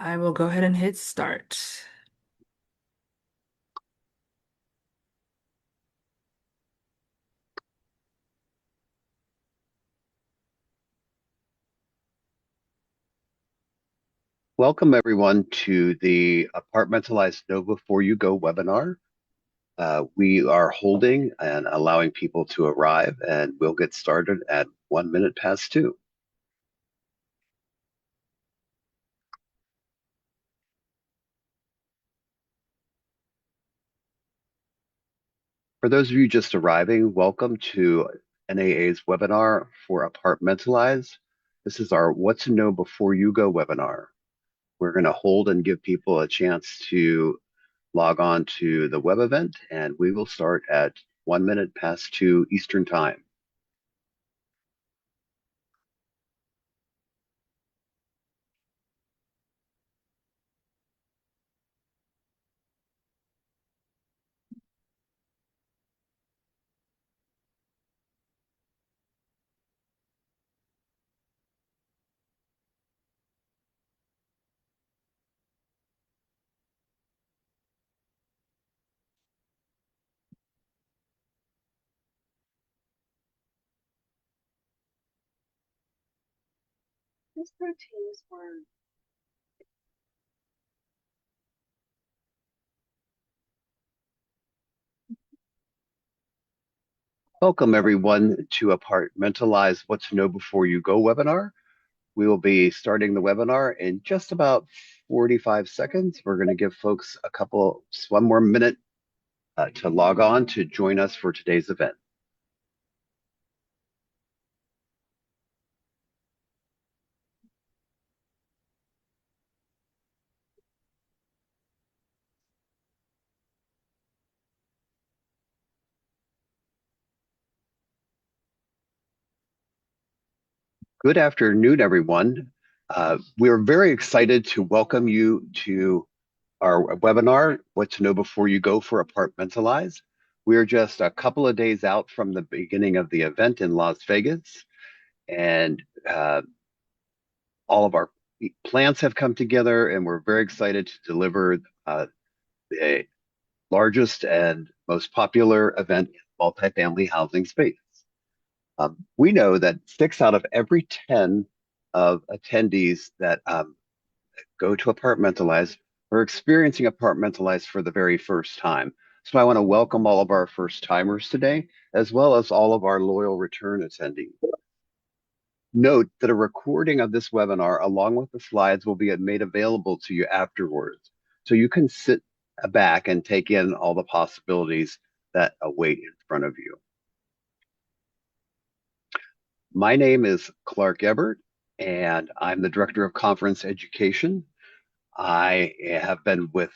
I will go ahead and hit start. Welcome everyone to the Apartmentalize Know Before You Go webinar. We are holding and allowing people to arrive, and we'll get started at 1 minute past 2. For those of you just arriving, welcome to NAA's webinar for Apartmentalize. This is our What to Know Before You Go webinar. We're going to hold and give people a chance to log on to the web event, and we will start at 1 minute past 2 Eastern Time. Welcome everyone to Apartmentalize What to Know Before You Go webinar. We will be starting the webinar in just about 45 seconds. We're going to give folks just one more minute to log on to join us for today's event. Good afternoon, everyone. We're very excited to welcome you to our webinar, What to Know Before You Go for Apartmentalize. We're just a couple of days out from the beginning of the event in Las Vegas, and all of our plans have come together, and we're very excited to deliver the largest and most popular event in multifamily housing space. We know that 6 out of every 10 of attendees that go to Apartmentalize are experiencing Apartmentalize for the very first time. So I want to welcome all of our first timers today, as well as all of our loyal return attendees. Note that a recording of this webinar, along with the slides, will be made available to you afterwards. So you can sit back and take in all the possibilities that await in front of you. My name is Clark Ebert, and I'm the Director of Conference Education. I have been with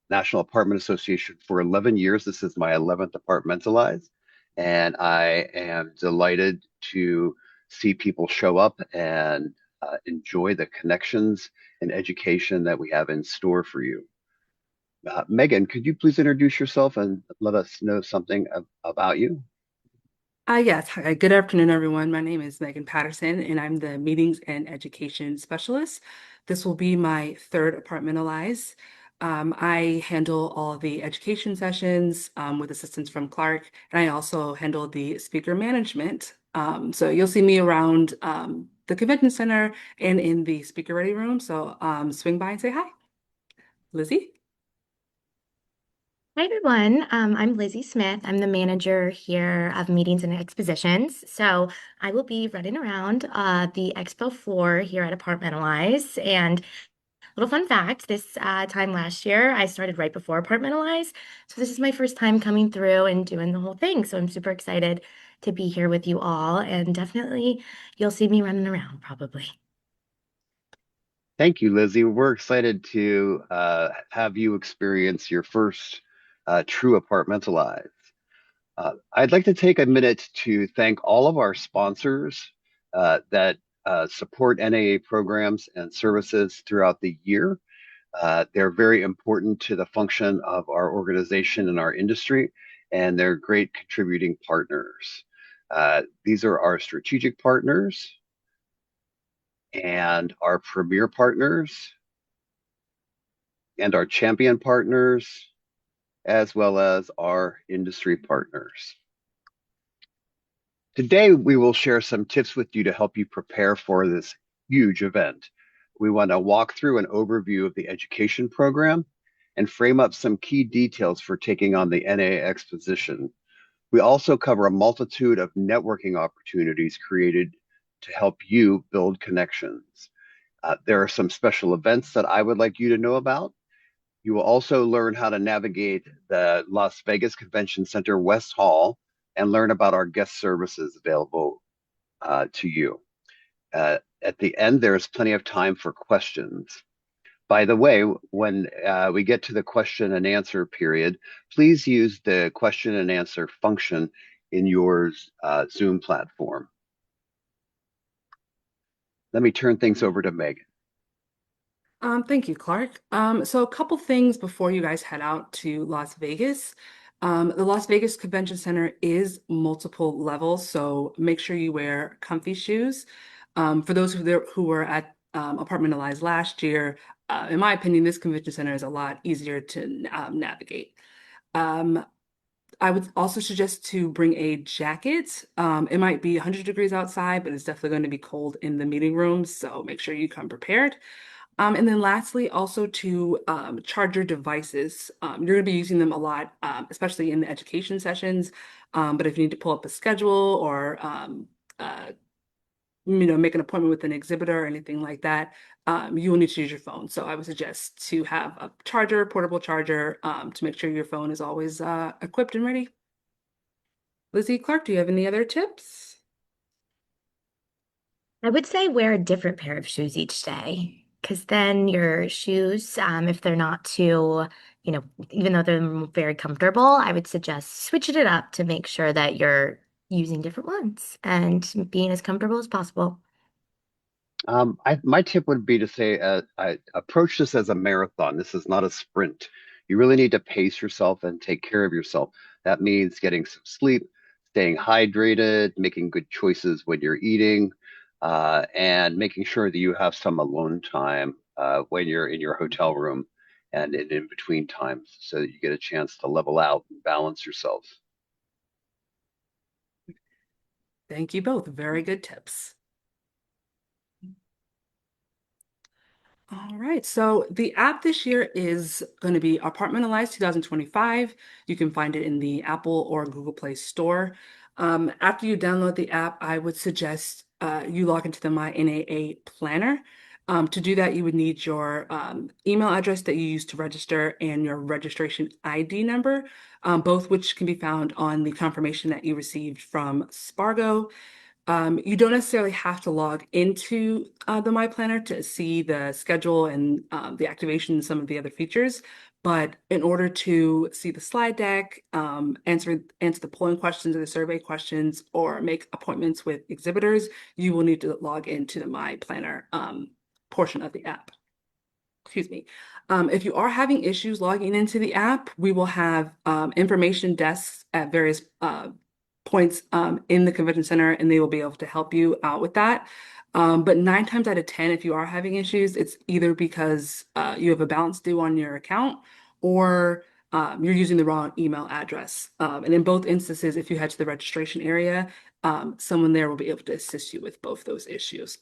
National Apartment Association for 11 years. This is my 11th Apartmentalize, and I am delighted to see people show up and enjoy the connections and education that we have in store for you. Megan, could you please introduce yourself and let us know something about you? Yes. Hi, good afternoon, everyone. My name is Megan Patterson, and I'm the Meetings and Education Specialist. This will be my third Apartmentalize. I handle all the education sessions with assistance from Clark, and I also handle the speaker management. So you'll see me around the convention center and in the speaker ready room. So swing by and say hi. Lizzie? Hi, everyone. I'm Lizzie Smith. I'm the manager here of meetings and expositions. So I will be running around the expo floor here at Apartmentalize. And little fun fact, this time last year, I started right before Apartmentalize. So this is my first time coming through and doing the whole thing. So I'm super excited to be here with you all. And definitely you'll see me running around probably. Thank you, Lizzie. We're excited to have you experience your first true Apartmentalize. I'd like to take a minute to thank all of our sponsors that support NAA programs and services throughout the year. They're very important to the function of our organization and our industry, and they're great contributing partners. These are our strategic partners and our premier partners. and our champion partners, as well as our industry partners. Today, we will share some tips with you to help you prepare for this huge event. We want to walk through an overview of the education program and frame up some key details for taking on the NA Exposition. We also cover a multitude of networking opportunities created to help you build connections. There are some special events that I would like you to know about. You will also learn how to navigate the Las Vegas Convention Center West Hall and learn about our guest services available to you. At the end, there is plenty of time for questions. By the way, when we get to the question and answer period, please use the question and answer function in your Zoom platform. Let me turn things over to Megan. Thank you, Clark. So a couple things before you guys head out to Las Vegas. The Las Vegas Convention Center is multiple levels, so make sure you wear comfy shoes. For those who were at Apartmentalize last year, in my opinion, this convention center is a lot easier to navigate. Um, I would also suggest to bring a jacket. It might be 100 degrees outside, but it's definitely going to be cold in the meeting rooms, so make sure you come prepared. And then lastly, also to charge your devices. You're going to be using them a lot, especially in the education sessions. But if you need to pull up a schedule or make an appointment with an exhibitor or anything like that, you will need to use your phone. So I would suggest to have a charger, portable charger, to make sure your phone is always equipped and ready. Lizzie, Clark, do you have any other tips? I would say wear a different pair of shoes each day, because then your shoes, if they're not too, even though they're very comfortable, I would suggest switching it up to make sure that you're using different ones and being as comfortable as possible. My tip would be to say, I approach this as a marathon. This is not a sprint. You really need to pace yourself and take care of yourself. That means getting some sleep, staying hydrated, making good choices when you're eating, and making sure that you have some alone time when you're in your hotel room and in between times so that you get a chance to level out and balance yourself. Thank you both. Very good tips. All right, so the app this year is going to be Apartmentalize 2025. You can find it in the Apple or Google Play Store. After you download the app, I would suggest you log into the My NAA Planner. To do that, you would need your email address that you use to register and your registration ID number, both which can be found on the confirmation that you received from Spargo. You don't necessarily have to log into the My Planner to see the schedule and the activation and some of the other features. But in order to see the slide deck, answer the polling questions or the survey questions, or make appointments with exhibitors, you will need to log into the My Planner portion of the app. Excuse me. If you are having issues logging into the app, we will have information desks at various points in the convention center, and they will be able to help you out with that. But 9 times out of 10, if you are having issues, it's either because you have a balance due on your account or you're using the wrong email address. And in both instances, if you head to the registration area, someone there will be able to assist you with both those issues.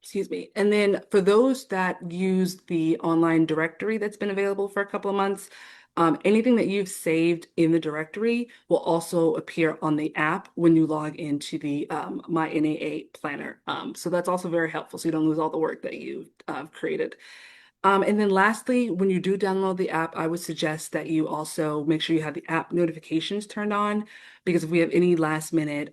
Excuse me. And then for those that use the online directory that's been available for a couple of months, anything that you've saved in the directory will also appear on the app when you log into the My NAA planner. So that's also very helpful so you don't lose all the work that you've created. And then lastly, when you do download the app, I would suggest that you also make sure you have the app notifications turned on because if we have any last minute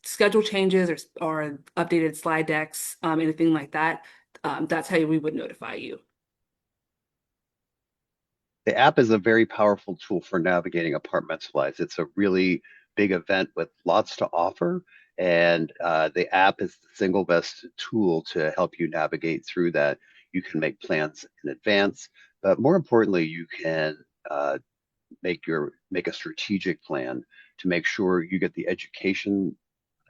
schedule changes or updated slide decks, anything like that, that's how we would notify you. The app is a very powerful tool for navigating Apartmentalize. It's a really big event with lots to offer, and the app is the single best tool to help you navigate through that. You can make plans in advance, but more importantly, you can make a strategic plan to make sure you get the education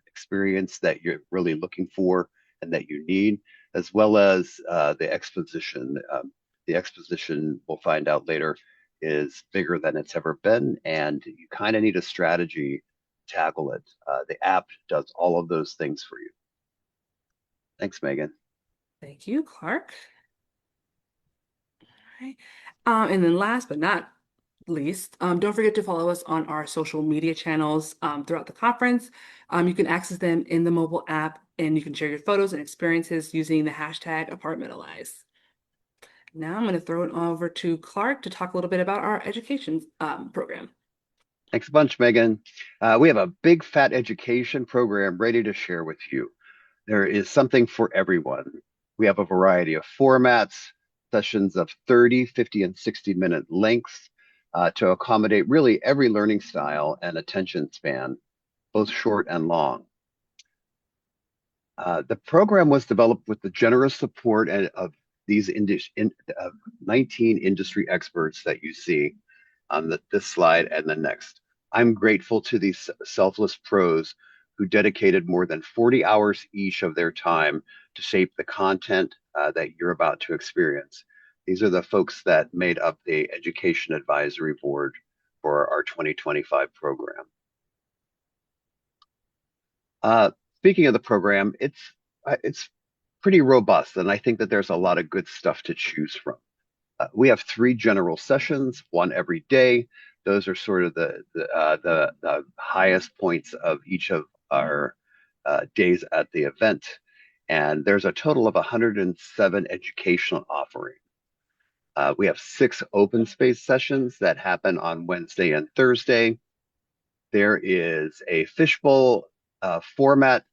experience that you're really looking for and that you need, as well as the exposition. The exposition, we'll find out later, is bigger than it's ever been, and you kind of need a strategy to tackle it. The app does all of those things for you. Thanks, Megan. Thank you, Clark. Right. And then last but not least, don't forget to follow us on our social media channels throughout the conference. You can access them in the mobile app, and you can share your photos and experiences using the hashtag Apartmentalize. Now I'm going to throw it over to Clark to talk a little bit about our education program. Thanks a bunch, Megan. We have a big fat education program ready to share with you. There is something for everyone. We have a variety of formats, sessions of 30, 50, and 60-minute lengths to accommodate really every learning style and attention span, both short and long. The program was developed with the generous support of these 19 industry experts that you see on this slide and the next. I'm grateful to these selfless pros who dedicated more than 40 hours each of their time to shape the content that you're about to experience. These are the folks that made up the Education Advisory Board for our 2025 program. Speaking of the program, it's pretty robust, and I think that there's a lot of good stuff to choose from. We have 3 general sessions, one every day. Those are sort of the highest points of each of our days at the event, and there's a total of 107 educational offerings. We have 6 open space sessions that happen on Wednesday and Thursday. There is a fishbowl format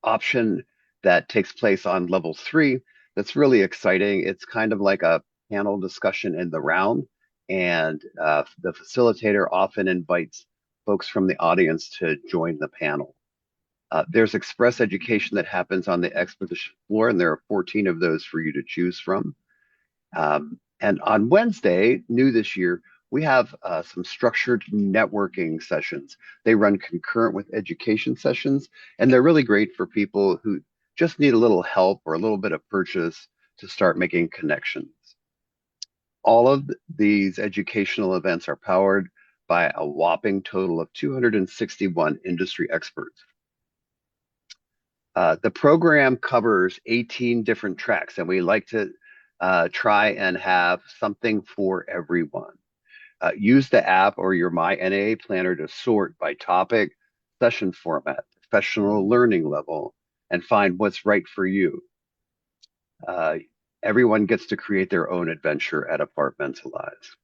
option that takes place on level 3 that's really exciting. It's kind of like a panel discussion in the round, and the facilitator often invites folks from the audience to join the panel. There's express education that happens on the exposition floor, and there are 14 of those for you to choose from. And on Wednesday, new this year, we have some structured networking sessions. They run concurrent with education sessions, and they're really great for people who just need a little help or a little bit of purchase to start making connections. All of these educational events are powered by a whopping total of 261 industry experts. The program covers 18 different tracks, and we like to try and have something for everyone. Use the app or your My NAA planner to sort by topic, session format, professional learning level, and find what's right for you. Everyone gets to create their own adventure at Apartmentalize.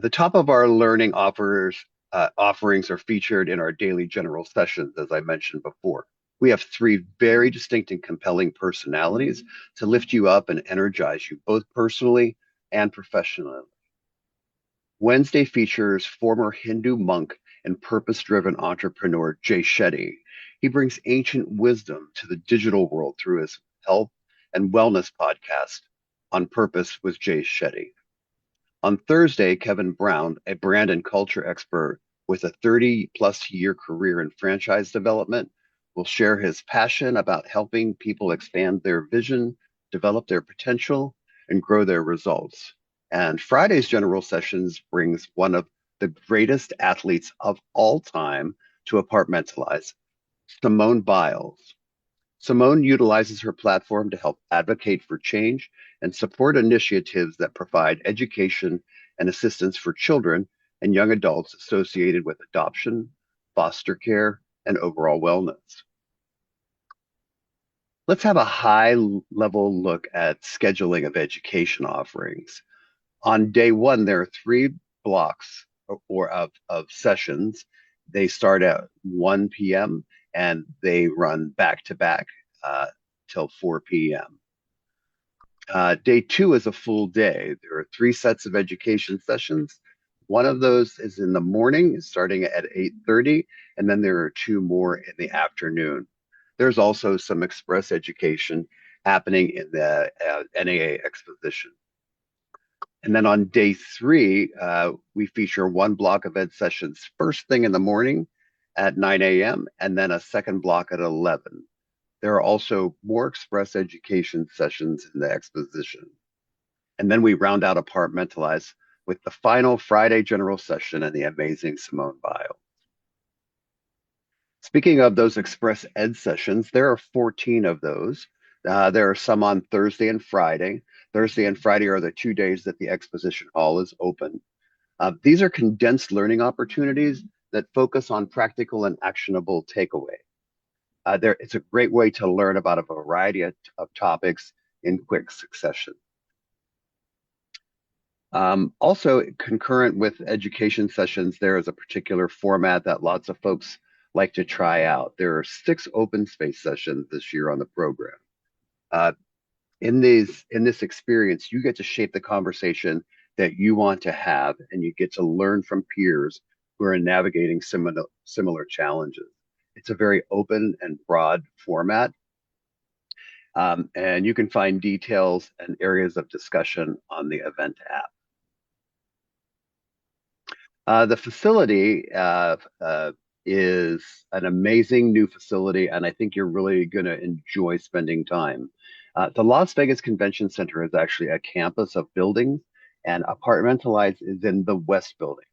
The top of our learning offerings are featured in our daily general sessions, as I mentioned before. We have 3 very distinct and compelling personalities to lift you up and energize you, both personally and professionally. Wednesday features former Hindu monk and purpose-driven entrepreneur Jay Shetty. He brings ancient wisdom to the digital world through his health and wellness podcast, On Purpose with Jay Shetty. On Thursday, Kevin Brown, a brand and culture expert with a 30-plus year career in franchise development, will share his passion about helping people expand their vision, develop their potential, and grow their results. And Friday's general sessions brings one of the greatest athletes of all time to Apartmentalize, Simone Biles. Simone utilizes her platform to help advocate for change and support initiatives that provide education and assistance for children and young adults associated with adoption, foster care, and overall wellness. Let's have a high-level look at scheduling of education offerings. On day 1, there are 3 blocks of sessions. They start at 1 p.m. and they run back to back till 4 p.m. Day 2 is a full day. There are 3 sets of education sessions. One of those is in the morning, starting at 8:30, and then there are 2 more in the afternoon. There's also some express education happening in the NAA exposition. And then on day 3, we feature 1 block of ed sessions first thing in the morning at 9 a.m. and then a second block at 11. There are also more express education sessions in the exposition. And then we round out Apartmentalize with the final Friday general session and the amazing Simone Biles. Speaking of those express ed sessions, there are 14 of those. There are some on Thursday and Friday. Thursday and Friday are the 2 days that the exposition hall is open. These are condensed learning opportunities that focus on practical and actionable takeaway. It's a great way to learn about a variety of topics in quick succession. Also, concurrent with education sessions, there is a particular format that lots of folks like to try out. There are 6 open space sessions this year on the program. Uh, in this experience, you get to shape the conversation that you want to have, and you get to learn from peers who are navigating similar challenges. It's a very open and broad format, and you can find details and areas of discussion on the event app. The facility is an amazing new facility, and I think you're really going to enjoy spending time. The Las Vegas Convention Center is actually a campus of buildings, and Apartmentalize is in the West Building.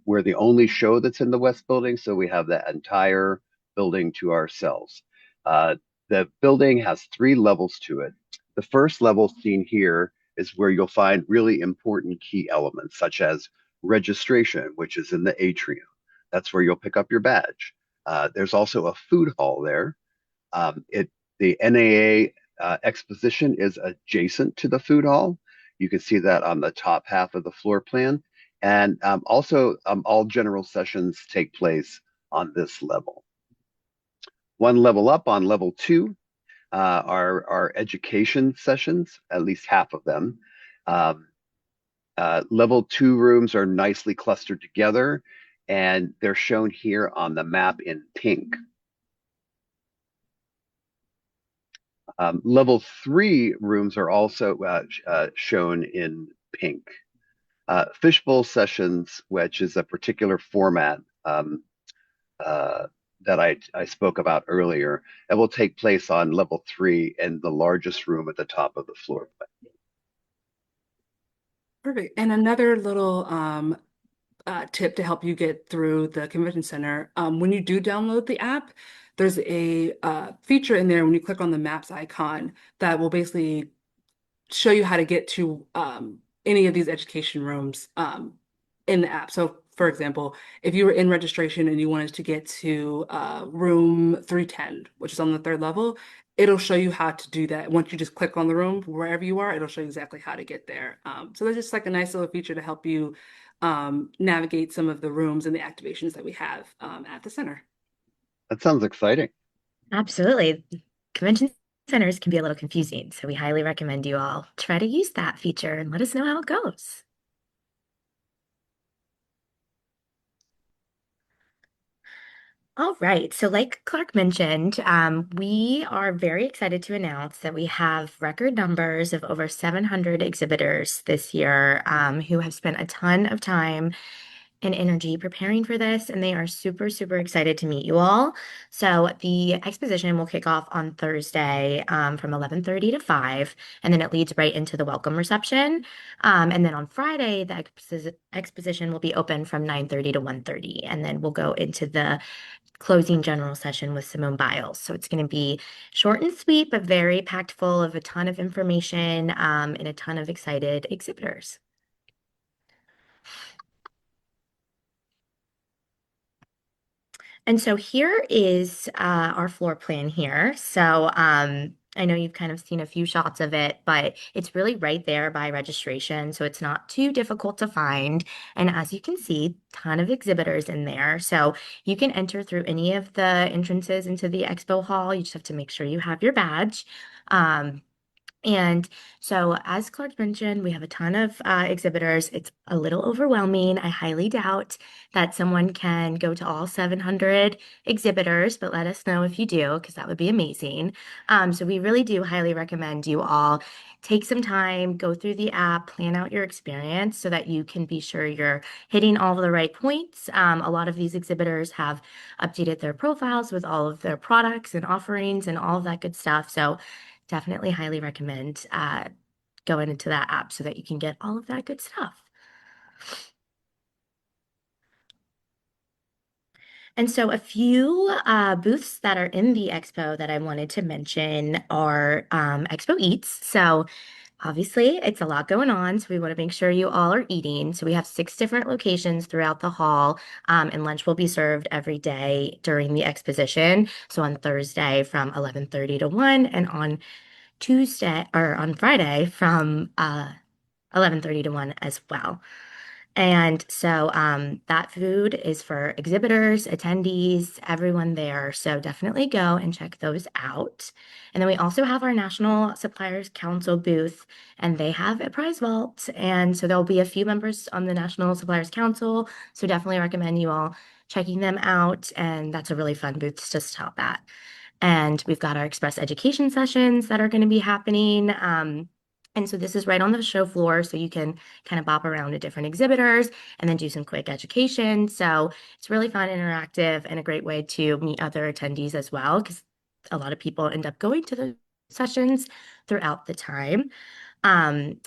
We're the only show that's in the West Building, so we have that entire building to ourselves. The building has 3 levels to it. The first level seen here is where you'll find really important key elements, such as registration, which is in the atrium. That's where you'll pick up your badge. There's also a food hall there. The NAA exposition is adjacent to the food hall. You can see that on the top half of the floor plan. And also, all general sessions take place on this level. One level up on level 2 are education sessions, at least half of them. Level 2 rooms are nicely clustered together, and they're shown here on the map in pink. Level 3 rooms are also shown in pink. Fishbowl sessions, which is a particular format that I spoke about earlier, it will take place on level 3 in the largest room at the top of the floor plan. Perfect. And another little tip to help you get through the convention center. When you do download the app, there's a feature in there when you click on the maps icon that will basically show you how to get to any of these education rooms in the app. So, for example, if you were in registration and you wanted to get to room 310, which is on the 3rd level, it'll show you how to do that. Once you just click on the room, wherever you are, it'll show you exactly how to get there. So that's just like a nice little feature to help you navigate some of the rooms and the activations that we have at the center. That sounds exciting. Absolutely. Convention centers can be a little confusing, so we highly recommend you all try to use that feature and let us know how it goes. All right. So, like Clark mentioned, we are very excited to announce that we have record numbers of over 700 exhibitors this year who have spent a ton of time and energy preparing for this, and they are super, super excited to meet you all. So, the exposition will kick off on Thursday from 11:30 to 5, and then it leads right into the welcome reception. And then on Friday, the exposition will be open from 9:30 to 1:30, and then we'll go into the closing general session with Simone Biles. So it's going to be short and sweet, but very packed full of a ton of information and a ton of excited exhibitors. And so here is our floor plan here. So I know you've kind of seen a few shots of it, but it's really right there by registration. So it's not too difficult to find. And as you can see, ton of exhibitors in there. So you can enter through any of the entrances into the expo hall. You just have to make sure you have your badge. And so, as Clark mentioned, we have a ton of exhibitors. It's a little overwhelming. I highly doubt that someone can go to all 700 exhibitors, but let us know if you do, because that would be amazing. So, we really do highly recommend you all take some time, go through the app, plan out your experience so that you can be sure you're hitting all of the right points. A lot of these exhibitors have updated their profiles with all of their products and offerings and all of that good stuff. So, definitely highly recommend going into that app so that you can get all of that good stuff. And so, a few booths that are in the expo that I wanted to mention are Expo Eats. So, obviously, it's a lot going on. So, we want to make sure you all are eating. So, we have 6 different locations throughout the hall, and lunch will be served every day during the exposition. So, on Thursday from 11:30 to 1, and on Tuesday or on Friday from 11:30 to 1 as well. And so that food is for exhibitors, attendees, everyone there. So definitely go and check those out. And then we also have our National Suppliers Council booth, and they have a prize vault. And so there'll be a few members on the National Suppliers Council. So definitely recommend you all checking them out. And that's a really fun booth to stop at. And we've got our express education sessions that are going to be happening. And so this is right on the show floor, so you can kind of bop around to different exhibitors and then do some quick education. So it's really fun, interactive, and a great way to meet other attendees as well, because a lot of people end up going to the sessions throughout the time. Um,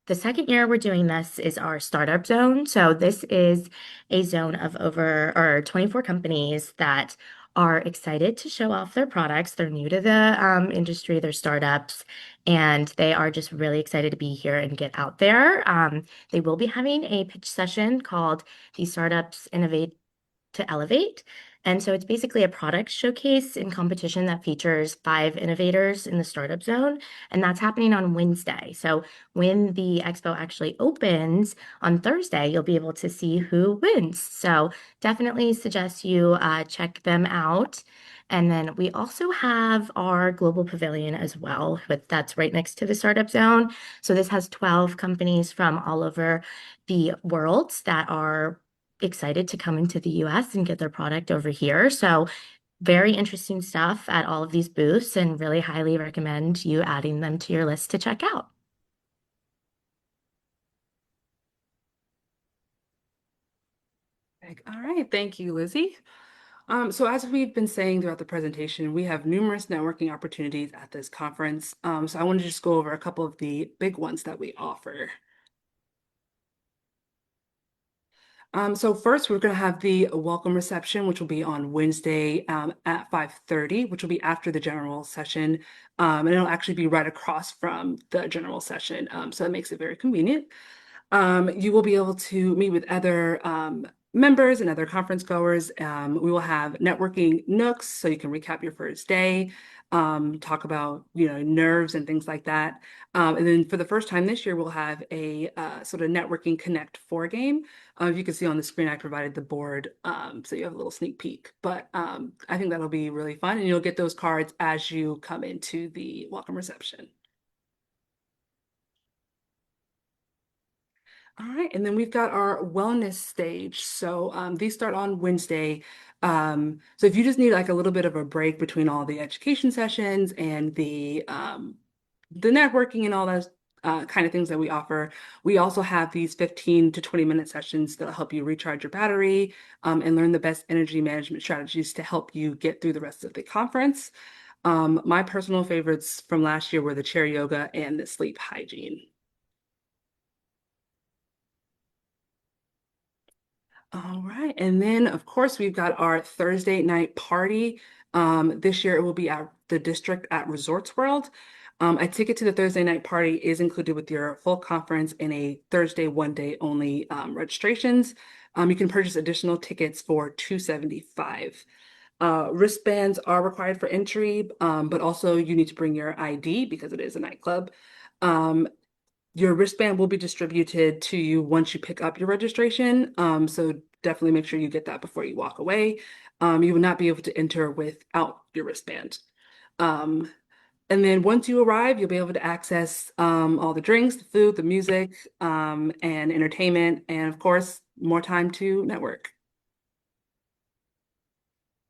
the second year we're doing this is our startup zone. So this is a zone of over or 24 companies that are excited to show off their products. They're new to the industry, they're startups, and they are just really excited to be here and get out there. They will be having a pitch session called the Startups Innovate to Elevate. And so it's basically a product showcase in competition that features 5 innovators in the startup zone. And that's happening on Wednesday. So when the expo actually opens on Thursday, you'll be able to see who wins. So definitely suggest you check them out. And then we also have our global pavilion as well, but that's right next to the startup zone. So this has 12 companies from all over the world that are excited to come into the US and get their product over here. So, very interesting stuff at all of these booths, and really highly recommend you adding them to your list to check out. All right, thank you, Lizzie. So as we've been saying throughout the presentation, we have numerous networking opportunities at this conference. So I want to just go over a couple of the big ones that we offer. So first, we're going to have the welcome reception, which will be on Wednesday at 5:30, which will be after the general session. And it'll actually be right across from the general session. So it makes it very convenient. You will be able to meet with other members and other conference goers. We will have networking nooks so you can recap your first day, talk about, nerves and things like that. And then for the first time this year, we'll have a sort of networking Connect 4 game. You can see on the screen, I provided the board, so you have a little sneak peek. But I think that'll be really fun, and you'll get those cards as you come into the welcome reception. All right, and then we've got our wellness stage. So these start on Wednesday. So if you just need like a little bit of a break between all the education sessions and the networking and all those kind of things that we offer, we also have these 15 to 20-minute sessions that'll help you recharge your battery and learn the best energy management strategies to help you get through the rest of the conference. My personal favorites from last year were the chair yoga and the sleep hygiene. All right. And then, of course, we've got our Thursday night party. This year it will be at the district at Resorts World. A ticket to the Thursday night party is included with your full conference and a Thursday one day only registrations. You can purchase additional tickets for $275. Wristbands are required for entry, but also you need to bring your ID because it is a nightclub. Um, your wristband will be distributed to you once you pick up your registration. So definitely make sure you get that before you walk away. You will not be able to enter without your wristband. Um, And then once you arrive, you'll be able to access all the drinks, the food, the music, and entertainment, and of course, more time to network.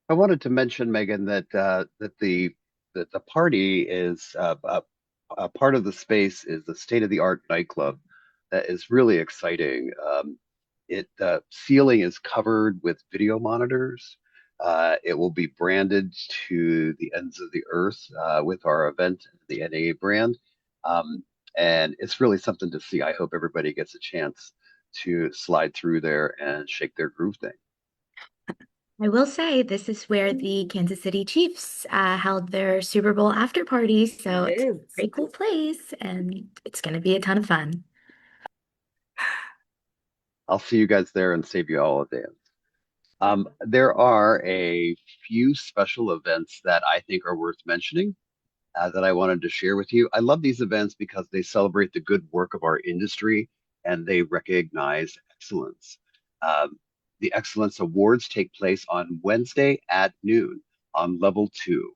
I wanted to mention, Megan, that the party is a part of the space is the state-of-the-art nightclub that is really exciting. It the ceiling is covered with video monitors. It will be branded to the ends of the earth with our event, the NAA brand, um, and it's really something to see. I hope everybody gets a chance to slide through there and shake their groove thing. I will say this is where the Kansas City Chiefs held their Super Bowl after party, so It it's a is. pretty cool place and it's going to be a ton of fun. I'll see you guys there and save you all a dance. There are a few special events that I think are worth mentioning that I wanted to share with you. I love these events because they celebrate the good work of our industry and they recognize excellence. Um, the Excellence Awards take place on Wednesday at noon on level two.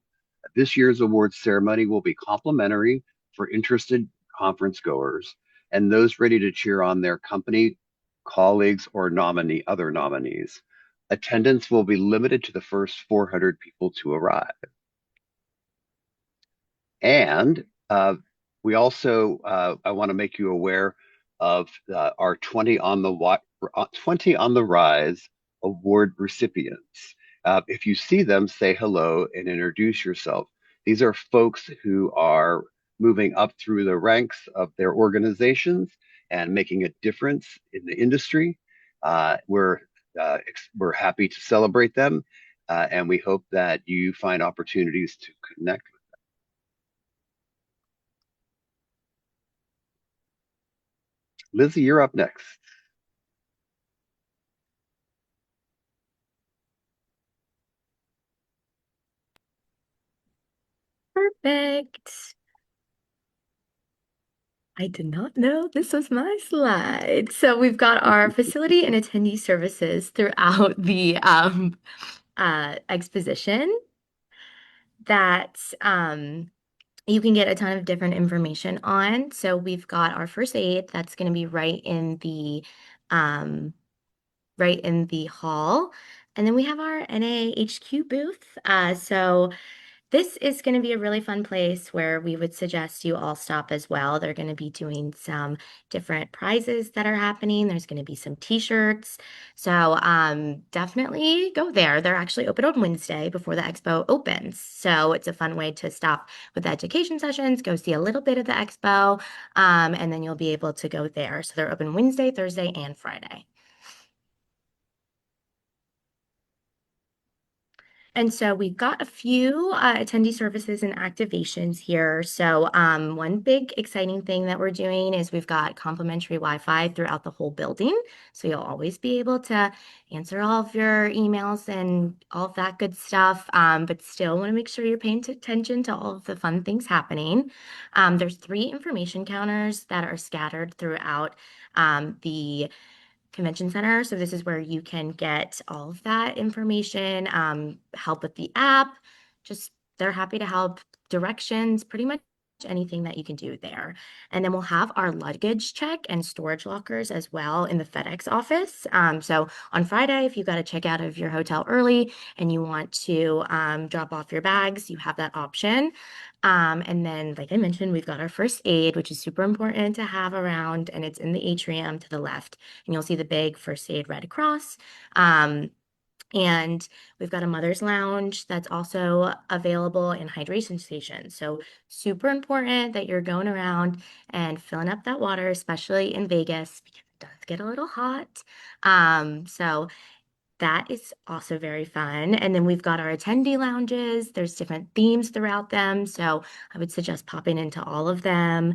This year's awards ceremony will be complimentary for interested conference goers and those ready to cheer on their company, colleagues, or other nominees. Attendance will be limited to the first 400 people to arrive. And we also, I want to make you aware of our 20 on the Rise award recipients. If you see them, say hello and introduce yourself. These are folks who are moving up through the ranks of their organizations and making a difference in the industry. We're happy to celebrate them, and we hope that you find opportunities to connect. Lizzie, you're up next. Perfect. I did not know this was my slide. So we've got our facility and attendee services throughout the exposition that you can get a ton of different information on. So we've got our first aid that's going to be um, right in the hall. And then we have our NAHQ booth. So this is going to be a really fun place where we would suggest you all stop as well. They're going to be doing some different prizes that are happening. There's going to be some t-shirts. So definitely go there. They're actually open on Wednesday before the expo opens. So it's a fun way to stop with the education sessions, go see a little bit of the expo, and then you'll be able to go there. So they're open Wednesday, Thursday, and Friday. And so we've got a few attendee services and activations here. So one big exciting thing that we're doing is we've got complimentary Wi-Fi throughout the whole building. So you'll always be able to answer all of your emails and all of that good stuff, but still want to make sure you're paying attention to all of the fun things happening. There's 3 information counters that are scattered throughout the Convention Center. So this is where you can get all of that information, help with the app. Just they're happy to help. Directions, pretty much anything that you can do there. And then we'll have our luggage check and storage lockers as well in the FedEx office. So on Friday, if you got to check out of your hotel early and you want to drop off your bags, you have that option. And then, like I mentioned, we've got our first aid, which is super important to have around, and it's in the atrium to the left. And you'll see the big first aid Red Cross. And we've got a mother's lounge that's also available in hydration stations. So super important that you're going around and filling up that water, especially in Vegas, because it does get a little hot. So that is also very fun. And then we've got our attendee lounges. There's different themes throughout them. So I would suggest popping into all of them.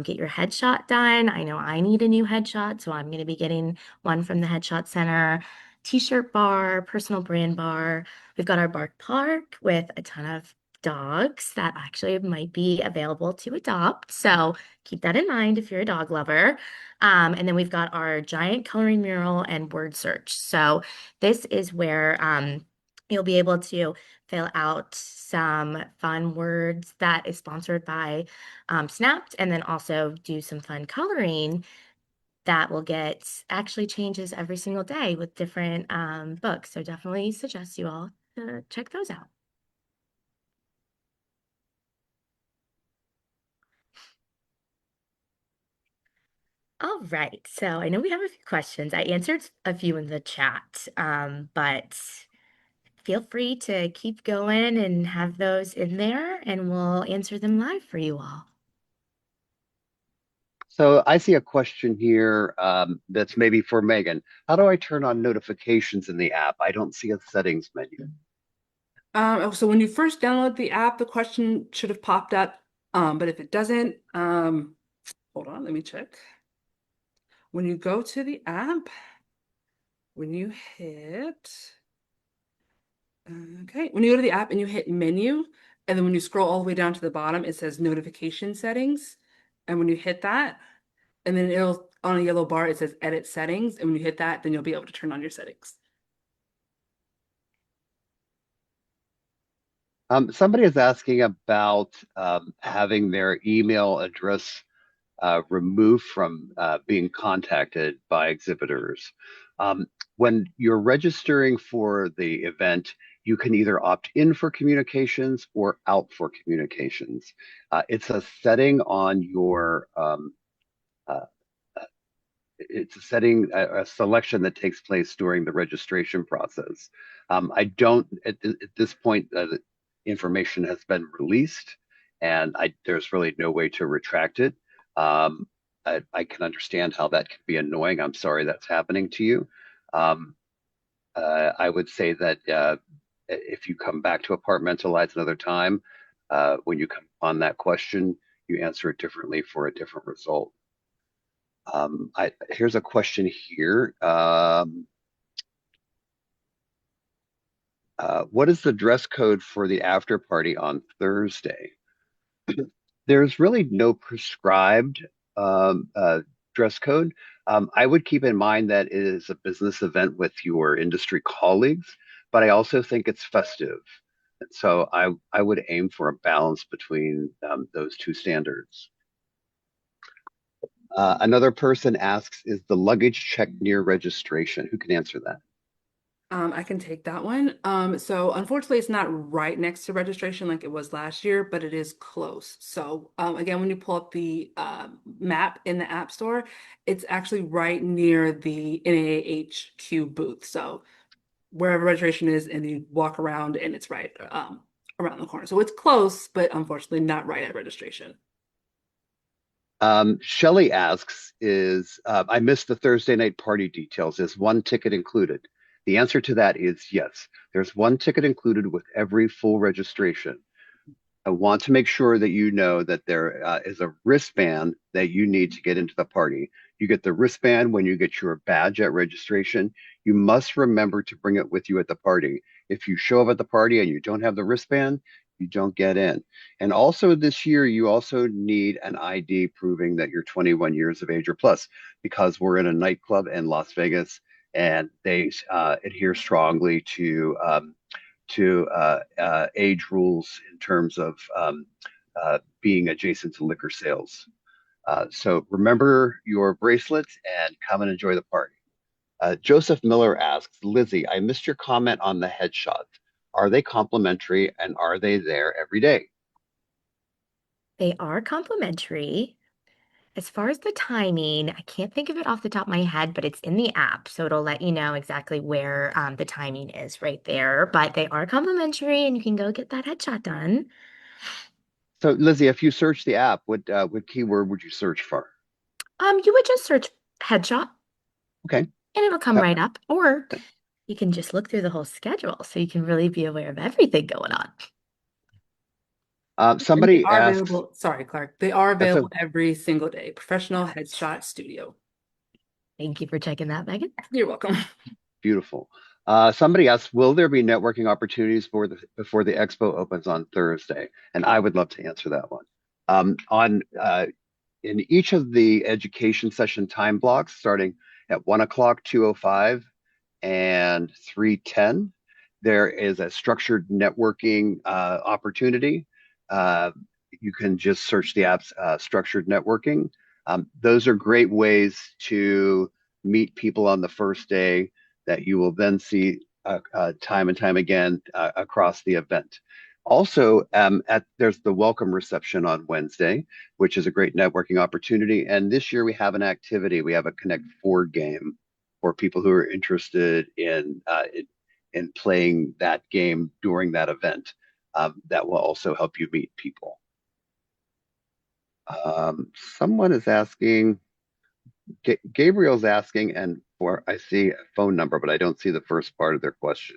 Get your headshot done. I know I need a new headshot, so I'm going to be getting one from the Headshot Center. T-shirt bar, personal brand bar. We've got our Bark Park with a ton of dogs that actually might be available to adopt. So keep that in mind if you're a dog lover. And then we've got our giant coloring mural and word search. So this is where You'll be able to fill out some fun words that is sponsored by Snapped, and then also do some fun coloring that will get actually changes every single day with different books. So definitely suggest you all to check those out. All right. So I know we have a few questions. I answered a few in the chat, but feel free to keep going and have those in there, and we'll answer them live for you all. So I see a question here that's maybe for Megan. How do I turn on notifications in the app? I don't see a settings menu. So when you first download the app, the question should have popped up. But if it doesn't, hold on, let me check. When you go to the app, when you hit, okay, when you go to the app and you hit menu, and then when you scroll all the way down to the bottom, it says notification settings. And when you hit that, and then it'll on a yellow bar, it says edit settings. And when you hit that, then you'll be able to turn on your settings. Somebody is asking about having their email address removed from being contacted by exhibitors. Um, when you're registering for the event, you can either opt in for communications or out for communications. It's a setting on your uh, it's a setting, a selection that takes place during the registration process. I don't, at this point, the information has been released and there's really no way to retract it. Um, I can understand how that can be annoying. I'm sorry that's happening to you. Um, I would say that if you come back to Apartmentalize another time, when you come on that question, you answer it differently for a different result. Here's a question here. What is the dress code for the after party on Thursday? There's really no prescribed um, uh, dress code. I would keep in mind that it is a business event with your industry colleagues, but I also think it's festive. And so I would aim for a balance between those two standards. Another person asks, is the luggage check near registration? Who can answer that? I can take that one. So unfortunately, it's not right next to registration like it was last year, but it is close. So again, when you pull up the map in the App Store, it's actually right near the NAHQ booth. So wherever registration is, and you walk around, and it's right around the corner. So it's close, but unfortunately not right at registration. Shelley asks, I missed the Thursday night party details. Is one ticket included? The answer to that is yes. There's one ticket included with every full registration. I want to make sure that you know that there is a wristband that you need to get into the party. You get the wristband when you get your badge at registration. You must remember to bring it with you at the party. If you show up at the party and you don't have the wristband, you don't get in. And also this year, you also need an ID proving that you're 21 years of age or plus, because we're in a nightclub in Las Vegas and they adhere strongly to age rules in terms of being adjacent to liquor sales. So remember your bracelets and come and enjoy the party. Joseph Miller asks, Lizzie, I missed your comment on the headshots. Are they complimentary and are they there every day? They are complimentary. As far as the timing, I can't think of it off the top of my head, but it's in the app, so it'll let you know exactly where the timing is right there. But they are complimentary, and you can go get that headshot done. So Lizzie, if you search the app, what keyword would you search for? You would just search headshot, Okay. and it'll come Uh, right up, or you can just look through the whole schedule, so you can really be aware of everything going on. And they somebody are asks, available, sorry, Clark, they are that's a available every single day. Professional Headshot Studio. Thank you for checking that, Megan. You're welcome. beautiful. Somebody asks, will there be networking opportunities before the expo opens on Thursday? And I would love to answer that one. On In each of the education session time blocks, starting at 1 o'clock, 2:05, and 3:10, There is a structured networking opportunity. Uh, you can just search the app's structured networking. Those are great ways to meet people on the first day that you will then see time and time again across the event. Also, there's the welcome reception on Wednesday, which is a great networking opportunity. And this year we have an activity. We have a Connect Four game for people who are interested in playing that game during that event. That will also help you meet people. Someone is asking, Gabriel's asking, and for I see a phone number, but I don't see the first part of their question.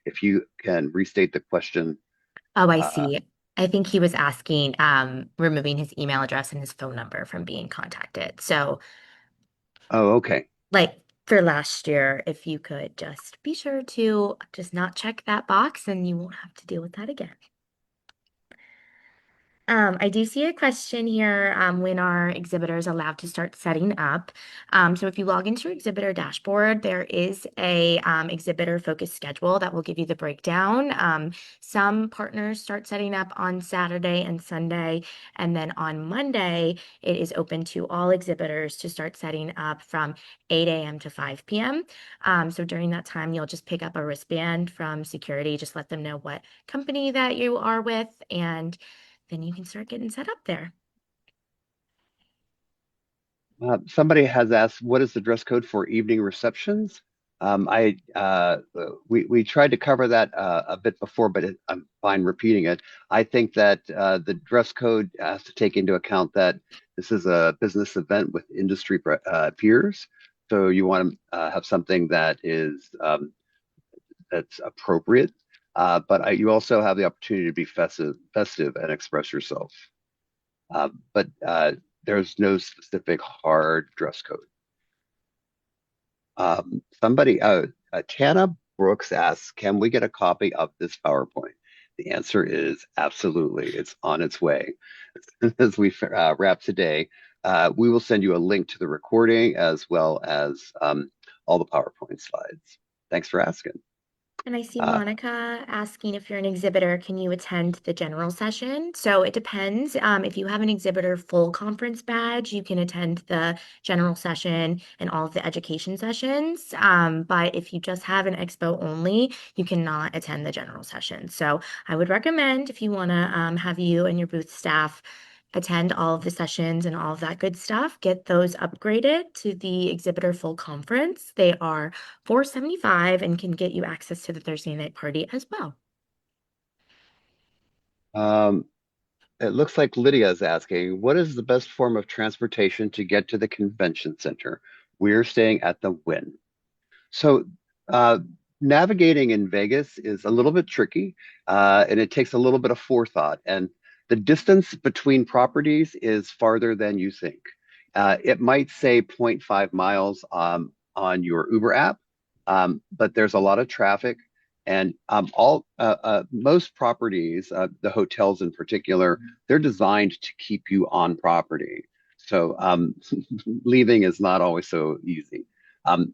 If you can restate the question. Oh, I uh, see. I think he was asking, removing his email address and his phone number from being contacted. So, oh, okay. like for last year, if you could just be sure to just not check that box and you won't have to deal with that again. I do see a question here, when are exhibitors allowed to start setting up? So if you log into your exhibitor dashboard, there is a exhibitor focused schedule that will give you the breakdown. Some partners start setting up on Saturday and Sunday, and then on Monday, it is open to all exhibitors to start setting up from 8 a.m. to 5 p.m. So during that time, you'll just pick up a wristband from security, just let them know what company that you are with, and then you can start getting set up there. Somebody has asked, what is the dress code for evening receptions? I we tried to cover that a bit before, but I'm fine repeating it. I think that the dress code has to take into account that this is a business event with industry peers, so you want to have something that is that's appropriate, but you also have the opportunity to be festive and express yourself. But there's no specific hard dress code. Tana Brooks asks, can we get a copy of this PowerPoint? The answer is absolutely. It's on its way. As we wrap today, we will send you a link to the recording as well as all the PowerPoint slides. Thanks for asking. And I see Uh, Monica asking if you're an exhibitor, can you attend the general session? So it depends. If you have an exhibitor full conference badge, you can attend the general session and all of the education sessions. But if you just have an expo only, you cannot attend the general session. So I would recommend if you want to have you and your booth staff attend all of the sessions and all of that good stuff, get those upgraded to the exhibitor full conference. They are $475 and can get you access to the Thursday night party as well. um, it looks like Lydia is asking, what is the best form of transportation to get to the convention center? We're staying at the Wynn. So, uh, navigating in Vegas is a little bit tricky, and it takes a little bit of forethought. And the distance between properties is farther than you think. It might say zero point 0.5 miles on your Uber app, but there's a lot of traffic. And all most properties, the hotels in particular, they're designed to keep you on property. So leaving is not always so easy.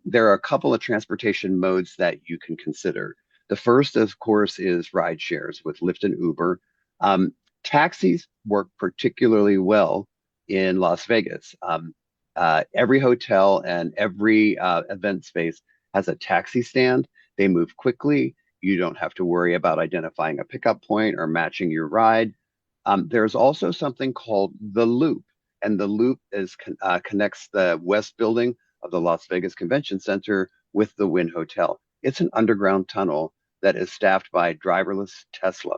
There are a couple of transportation modes that you can consider. The first, of course, is ride shares with Lyft and Uber. Um, Taxis work particularly well in Las Vegas. Every hotel and every event space has a taxi stand. They move quickly. You don't have to worry about identifying a pickup point or matching your ride. There's also something called the Loop, and the Loop connects the West Building of the Las Vegas Convention Center with the Wynn Hotel. It's an underground tunnel that is staffed by driverless Tesla.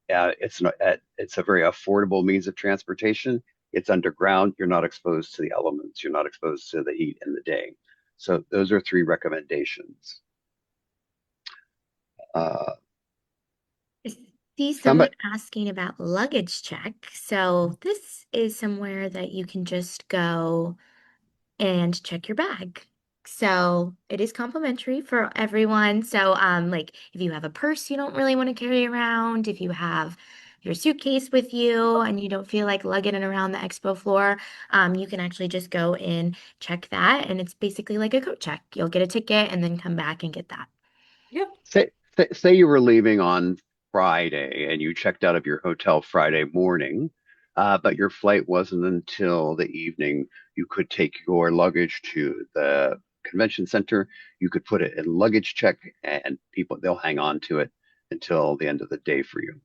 It's a very affordable means of transportation. It's underground. You're not exposed to the elements. You're not exposed to the heat in the day. So those are three recommendations. Uh, I see someone somebody, asking about luggage check. So this is somewhere that you can just go and check your bag. So it is complimentary for everyone. So like if you have a purse you don't really want to carry around, if you have your suitcase with you and you don't feel like lugging it around the expo floor, you can actually just go and check that. And it's basically like a coat check. You'll get a ticket and then come back and get that. Yep. Say you were leaving on Friday and you checked out of your hotel Friday morning, but your flight wasn't until the evening. You could take your luggage to the convention center. You could put it in luggage check, and people they'll hang on to it until the end of the day for you.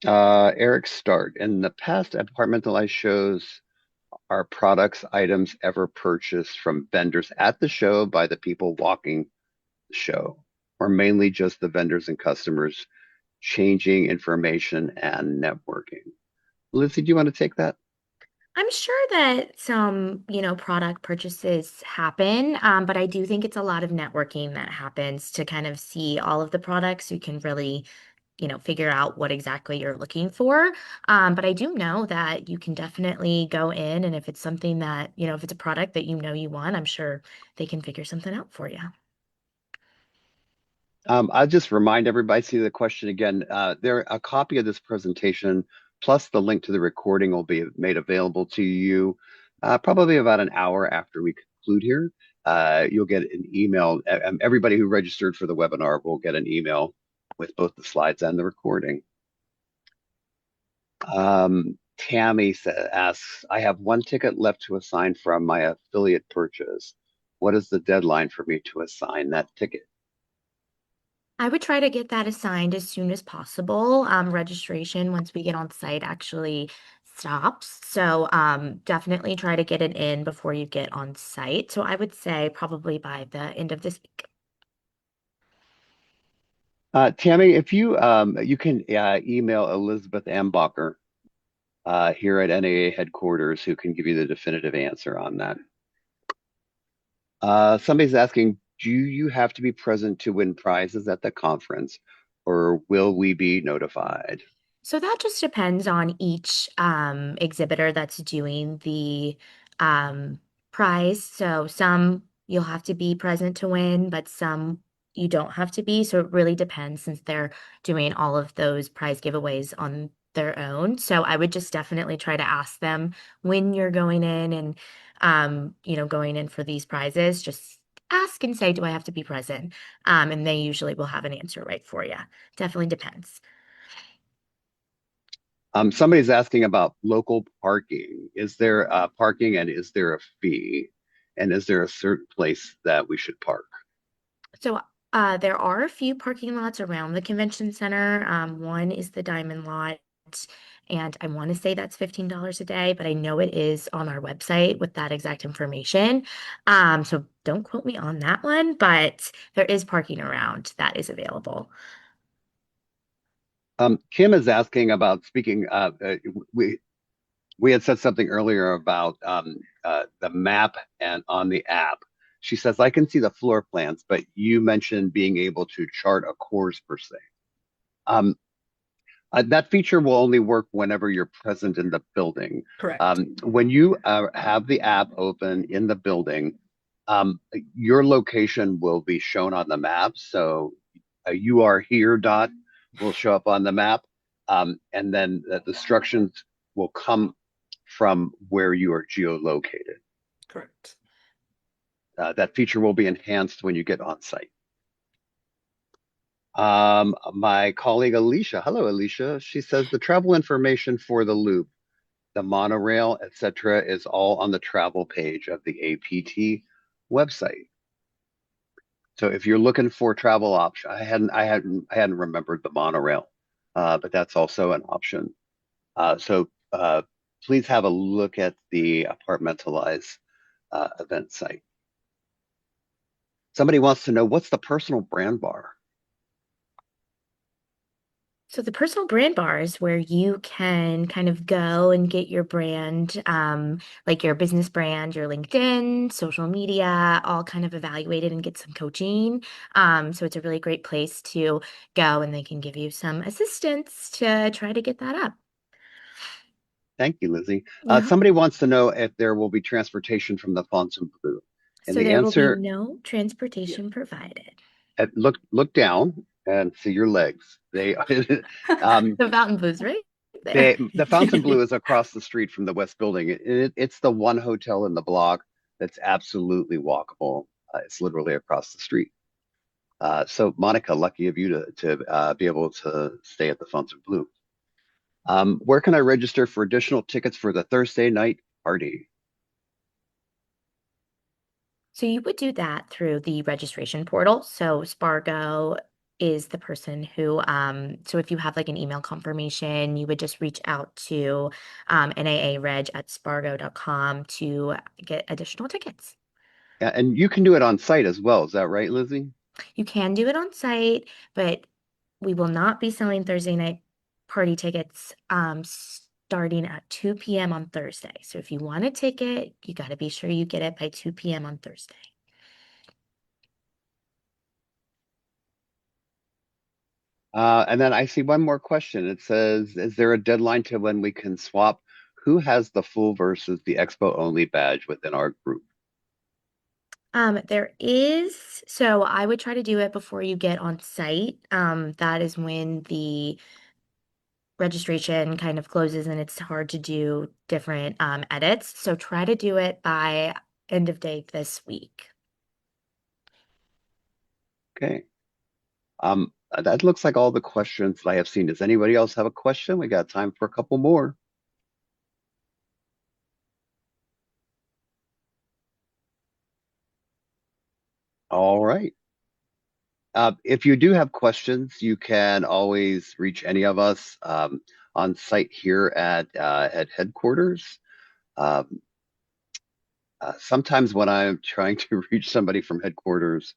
Eric Start. In the past, Apartmentalize shows are products, items ever purchased from vendors at the show by the people walking the show, or mainly just the vendors and customers changing information and networking. Lizzie, do you want to take that? I'm sure that some, product purchases happen, but I do think it's a lot of networking that happens to kind of see all of the products. You can really, figure out what exactly you're looking for. But I do know that you can definitely go in, and if it's something that, if it's a product that you want, I'm sure they can figure something out for you. I'll just remind everybody, see the question again. A copy of this presentation plus the link to the recording will be made available to you probably about an hour after we conclude here. You'll get an email. Everybody who registered for the webinar will get an email with both the slides and the recording. Asks, I have one ticket left to assign from my affiliate purchase. What is the deadline for me to assign that ticket? I would try to get that assigned as soon as possible. Registration, once we get on site, actually stops. So definitely try to get it in before you get on site. So I would say probably by the end of this week. Tammy, if you can email Elizabeth Ambacher here at NAA headquarters, who can give you the definitive answer on that. Somebody's asking, do you have to be present to win prizes at the conference, or will we be notified? So that just depends on each exhibitor that's doing the prize. So some you'll have to be present to win, but some you don't have to be. So it really depends since they're doing all of those prize giveaways on their own. So I would just definitely try to ask them when you're going in and going in for these prizes. Just ask and say, do I have to be present? And they usually will have an answer right for you. Definitely depends. Somebody's asking about local parking. Is there parking and is there a fee? And is there a certain place that we should park? So there are a few parking lots around the convention center. One is the Diamond Lot, and I want to say that's $15 a day, but I know it is on our website with that exact information. So don't quote me on that one, but there is parking around that is available. Kim is asking about speaking. We had said something earlier about the map and on the app. She says, I can see the floor plans, but you mentioned being able to chart a course per se. Um, that feature will only work whenever you're present in the building. Correct. When you have the app open in the building, your location will be shown on the map. So you are here dot will show up on the map. And then the instructions will come from where you are geolocated. Correct. That feature will be enhanced when you get on site. My colleague Alicia, hello Alicia, she says the travel information for the loop, the monorail, etc., is all on the travel page of the APT website. So if you're looking for travel option, I hadn't remembered the monorail, but that's also an option. So please have a look at the Apartmentalize event site. Somebody wants to know what's the personal brand bar. So the personal brand bar is where you can kind of go and get your brand, like your business brand, your LinkedIn, social media, all kind of evaluated and get some coaching. So it's a really great place to go and they can give you some assistance to try to get that up. Thank you, Lizzie. Yeah. Somebody wants to know if there will be transportation from the Fontainebleau. And So the there will be answer, no yeah, transportation provided. look down and see your legs. They um, The Fountain Blue's right there. the Fontainebleau is across the street from the West Building. It's the one hotel in the block that's absolutely walkable. It's literally across the street. So Monica, lucky of you to be able to stay at the Fountain Blue. Where can I register for additional tickets for the Thursday night party? So you would do that through the registration portal. So Spargo is the person who, so if you have like an email confirmation, you would just reach out to naareg@spargo.com to get additional tickets. And you can do it on site as well. Is that right, Lizzie? You can do it on site, but we will not be selling Thursday night party tickets starting at 2 p.m. on Thursday. So if you want a ticket, you got to be sure you get it by 2 p.m. on Thursday. And then I see one more question. It says, is there a deadline to when we can swap who has the full versus the expo only badge within our group? There is, so I would try to do it before you get on site. That is when the registration kind of closes and it's hard to do different edits. So try to do it by end of day this week. Okay. That looks like all the questions that I have seen. Does anybody else have a question? We got time for a couple more. All right. If you do have questions, you can always reach any of us on site here at headquarters. Um, Sometimes when I'm trying to reach somebody from headquarters,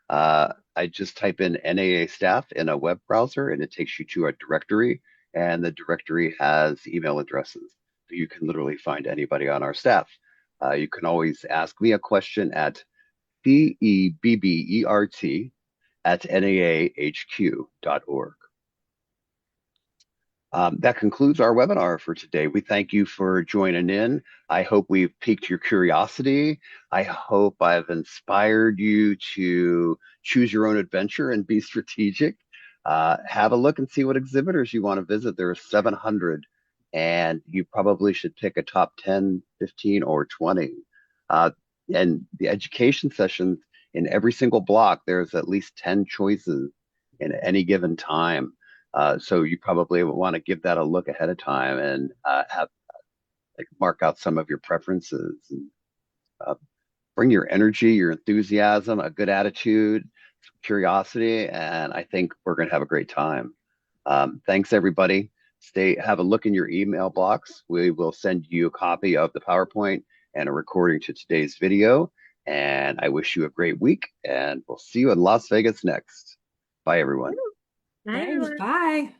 I just type in NAA staff in a web browser and it takes you to a directory, and the directory has email addresses. So you can literally find anybody on our staff. You can always ask me a question at cebbert@naahq.org. That concludes our webinar for today. We thank you for joining in. I hope we've piqued your curiosity. I hope I've inspired you to choose your own adventure and be strategic. Have a look and see what exhibitors you want to visit. There are 700, and you probably should pick a top 10, 15, or 20. Uh, and the education sessions in every single block, there's at least 10 choices in any given time. So you probably want to give that a look ahead of time and have like mark out some of your preferences and uh, bring your energy, your enthusiasm, a good attitude, some curiosity, and I think we're going to have a great time. Thanks, everybody. Have a look in your email box. We will send you a copy of the PowerPoint and a recording to today's video. And I wish you a great week, and we'll see you in Las Vegas next. Bye, everyone. Bye, Thanks. everyone. Bye.